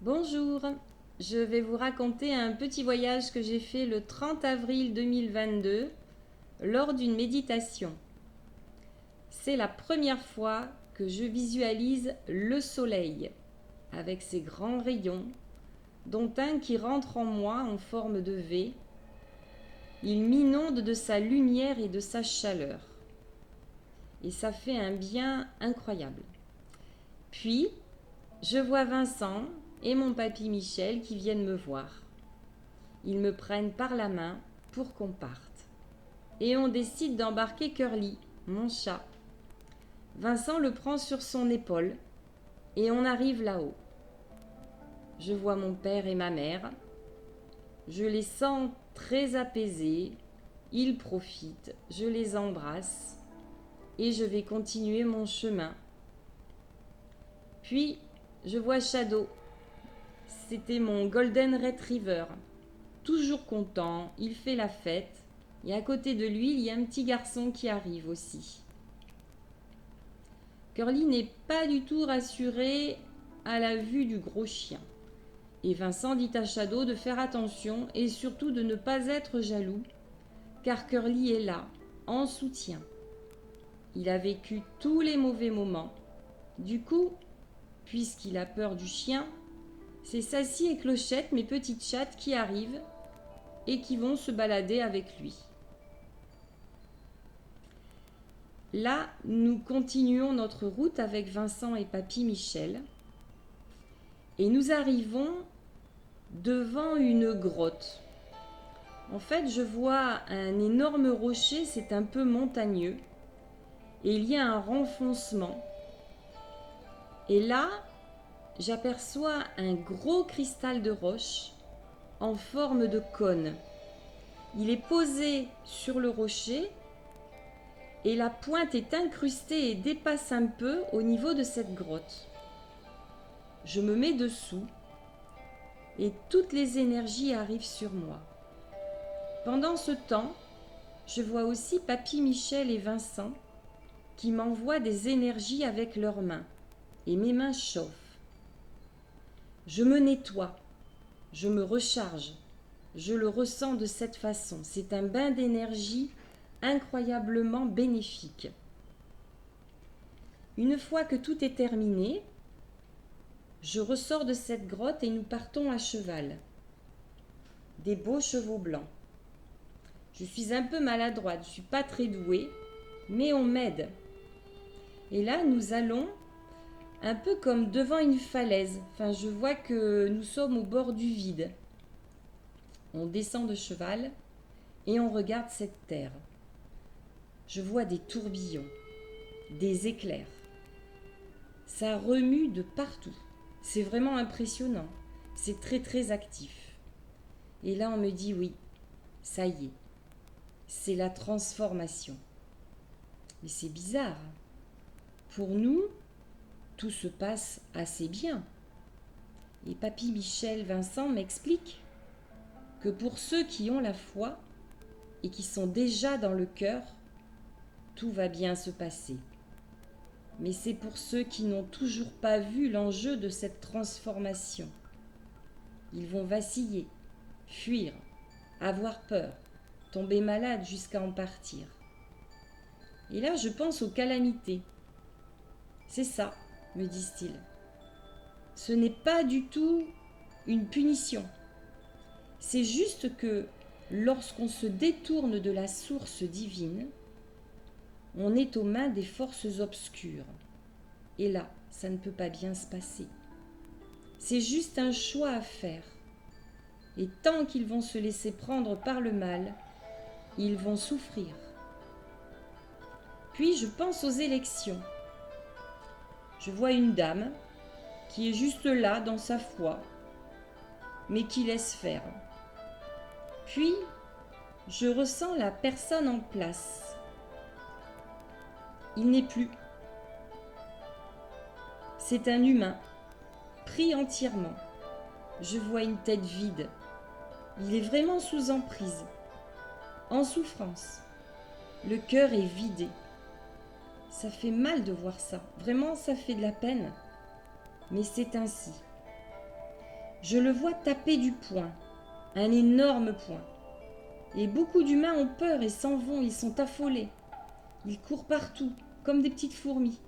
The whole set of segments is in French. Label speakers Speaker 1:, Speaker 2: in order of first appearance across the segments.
Speaker 1: Bonjour, je vais vous raconter un petit voyage que j'ai fait le 30 avril 2022 lors d'une méditation. C'est la première fois que je visualise le soleil avec ses grands rayons, dont un qui rentre en moi en forme de V. Il m'inonde de sa lumière et de sa chaleur. Et ça fait un bien incroyable. Puis, je vois Vincent et mon papy Michel qui viennent me voir. Ils me prennent par la main pour qu'on parte. Et on décide d'embarquer Curly, mon chat. Vincent le prend sur son épaule et on arrive là-haut. Je vois mon père et ma mère. Je les sens très apaisés. Ils profitent. Je les embrasse et je vais continuer mon chemin. Puis, je vois Shadow. C'était mon Golden Retriever. Toujours content, il fait la fête. Et à côté de lui, il y a un petit garçon qui arrive aussi. Curly n'est pas du tout rassuré à la vue du gros chien. Et Vincent dit à Shadow de faire attention et surtout de ne pas être jaloux, car Curly est là, en soutien. Il a vécu tous les mauvais moments. Du coup, puisqu'il a peur du chien, c'est Sassy et Clochette, mes petites chattes, qui arrivent et qui vont se balader avec lui. Là, nous continuons notre route avec Vincent et papy Michel et nous arrivons devant une grotte. En fait, je vois un énorme rocher, c'est un peu montagneux et il y a un renfoncement. Et là, j'aperçois un gros cristal de roche en forme de cône. Il est posé sur le rocher et la pointe est incrustée et dépasse un peu au niveau de cette grotte. Je me mets dessous et toutes les énergies arrivent sur moi. Pendant ce temps, je vois aussi papy Michel et Vincent qui m'envoient des énergies avec leurs mains et mes mains chauffent. Je me nettoie, je me recharge, je le ressens de cette façon. C'est un bain d'énergie incroyablement bénéfique. Une fois que tout est terminé, je ressors de cette grotte et nous partons à cheval. Des beaux chevaux blancs. Je suis un peu maladroite, je ne suis pas très douée, mais on m'aide. Et là, nous allons un peu comme devant une falaise. Enfin, je vois que nous sommes au bord du vide. On descend de cheval et on regarde cette terre. Je vois des tourbillons, des éclairs. Ça remue de partout. C'est vraiment impressionnant. C'est très très actif. Et là, on me dit oui, ça y est, c'est la transformation. Mais c'est bizarre. Pour nous, tout se passe assez bien. Et papy Michel Vincent m'explique que pour ceux qui ont la foi et qui sont déjà dans le cœur, tout va bien se passer. Mais c'est pour ceux qui n'ont toujours pas vu l'enjeu de cette transformation. Ils vont vaciller, fuir, avoir peur, tomber malade jusqu'à en partir. Et là, je pense aux calamités. C'est ça, me disent-ils. Ce n'est pas du tout une punition. C'est juste que lorsqu'on se détourne de la source divine, on est aux mains des forces obscures. Et là, ça ne peut pas bien se passer. C'est juste un choix à faire. Et tant qu'ils vont se laisser prendre par le mal, ils vont souffrir. Puis je pense aux élections. Je vois une dame qui est juste là dans sa foi, mais qui laisse faire. Puis, je ressens la personne en place. Il n'est plus. C'est un humain, pris entièrement. Je vois une tête vide. Il est vraiment sous emprise, en souffrance. Le cœur est vidé. Ça fait mal de voir ça. Vraiment, ça fait de la peine. Mais c'est ainsi. Je le vois taper du poing, un énorme poing. Et beaucoup d'humains ont peur et s'en vont, ils sont affolés. Ils courent partout, comme des petites fourmis.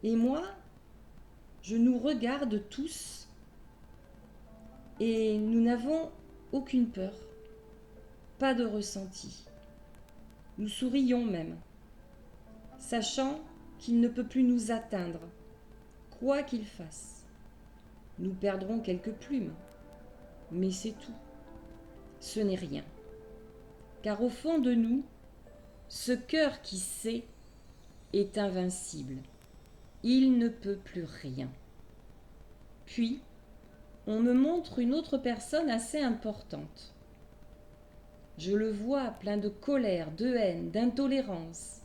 Speaker 1: Et moi, je nous regarde tous et nous n'avons aucune peur, pas de ressenti. Nous sourions même, sachant qu'il ne peut plus nous atteindre, quoi qu'il fasse. Nous perdrons quelques plumes, mais c'est tout. Ce n'est rien. Car au fond de nous, ce cœur qui sait est invincible. Il ne peut plus rien. Puis, on me montre une autre personne assez importante. Je le vois plein de colère, de haine, d'intolérance.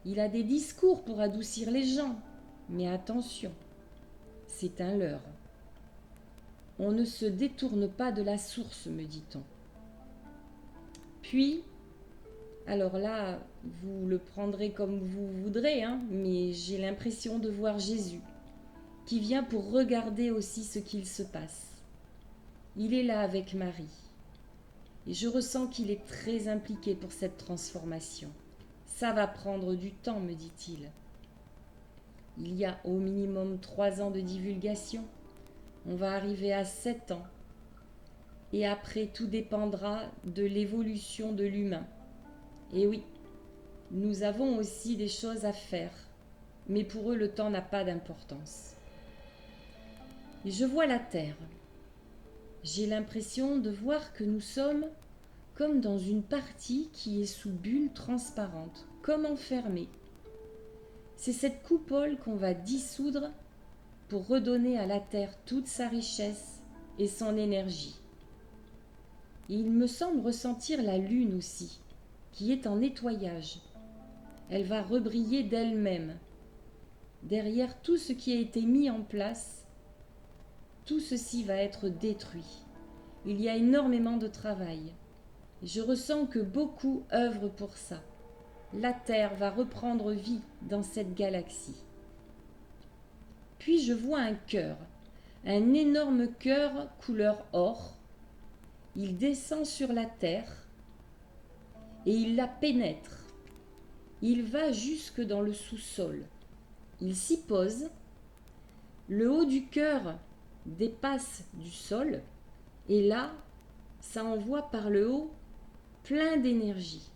Speaker 1: Il a des discours pour adoucir les gens, mais attention, c'est un leurre. On ne se détourne pas de la source, me dit-on. Puis, alors là, vous le prendrez comme vous voudrez, mais j'ai l'impression de voir Jésus, qui vient pour regarder aussi ce qu'il se passe. Il est là avec Marie, et je ressens qu'il est très impliqué pour cette transformation. Ça va prendre du temps, me dit-il. Il y a au minimum 3 ans de divulgation. On va arriver à 7 ans. Et après, tout dépendra de l'évolution de l'humain. Et oui, nous avons aussi des choses à faire, mais pour eux, le temps n'a pas d'importance. Et je vois la Terre. J'ai l'impression de voir que nous sommes comme dans une partie qui est sous bulle transparente, comme enfermée. C'est cette coupole qu'on va dissoudre pour redonner à la Terre toute sa richesse et son énergie. Et il me semble ressentir la Lune aussi, qui est en nettoyage. Elle va rebriller d'elle-même. Derrière tout ce qui a été mis en place, tout ceci va être détruit. Il y a énormément de travail. Je ressens que beaucoup œuvrent pour ça. La Terre va reprendre vie dans cette galaxie. Puis je vois un cœur, un énorme cœur couleur or. Il descend sur la Terre et il la pénètre. Il va jusque dans le sous-sol. Il s'y pose. Le haut du cœur dépasse du sol et là, ça envoie par le haut plein d'énergie.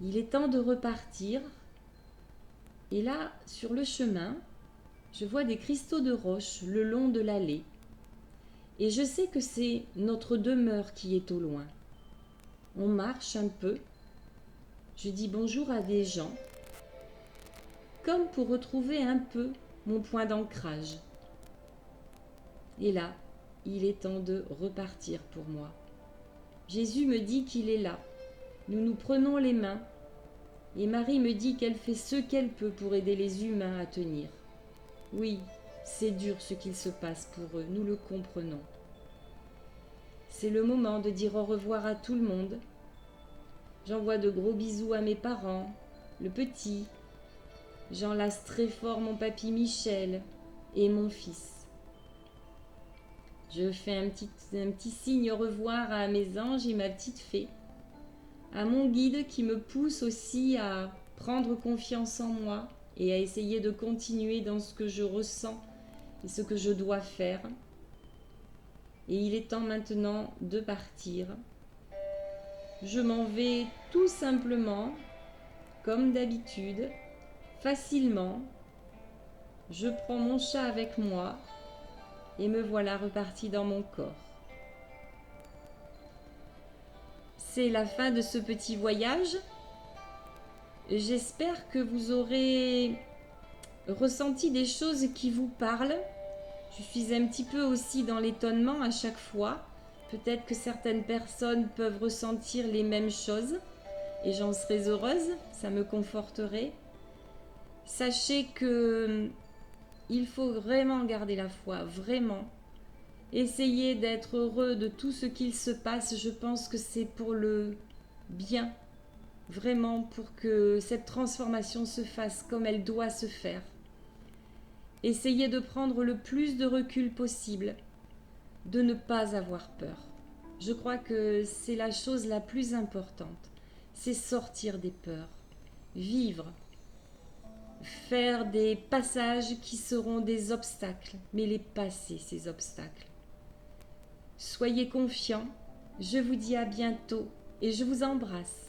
Speaker 1: Il est temps de repartir. Et là, sur le chemin, je vois des cristaux de roche le long de l'allée. Et je sais que c'est notre demeure qui est au loin. On marche un peu. Je dis bonjour à des gens, comme pour retrouver un peu mon point d'ancrage. Et là, il est temps de repartir pour moi. Jésus me dit qu'il est là. Nous nous prenons les mains. Et Marie me dit qu'elle fait ce qu'elle peut pour aider les humains à tenir. Oui, c'est dur ce qu'il se passe pour eux, nous le comprenons. C'est le moment de dire au revoir à tout le monde. J'envoie de gros bisous à mes parents, le petit. J'enlace très fort mon papy Michel et mon fils. Je fais un petit signe au revoir à mes anges et ma petite fée. À mon guide qui me pousse aussi à prendre confiance en moi et à essayer de continuer dans ce que je ressens et ce que je dois faire. Et il est temps maintenant de partir. Je m'en vais tout simplement, comme d'habitude, facilement. Je prends mon chat avec moi et me voilà reparti dans mon corps. C'est la fin de ce petit voyage. J'espère que vous aurez ressenti des choses qui vous parlent. Je suis un petit peu aussi dans l'étonnement à chaque fois. Peut-être que certaines personnes peuvent ressentir les mêmes choses et j'en serais heureuse, ça me conforterait. Sachez que il faut vraiment garder la foi, vraiment. Essayez d'être heureux de tout ce qu'il se passe. Je pense que c'est pour le bien, vraiment pour que cette transformation se fasse comme elle doit se faire. Essayez de prendre le plus de recul possible, de ne pas avoir peur. Je crois que c'est la chose la plus importante, c'est sortir des peurs, vivre, faire des passages qui seront des obstacles, mais les passer, ces obstacles. Soyez confiants, je vous dis à bientôt et je vous embrasse.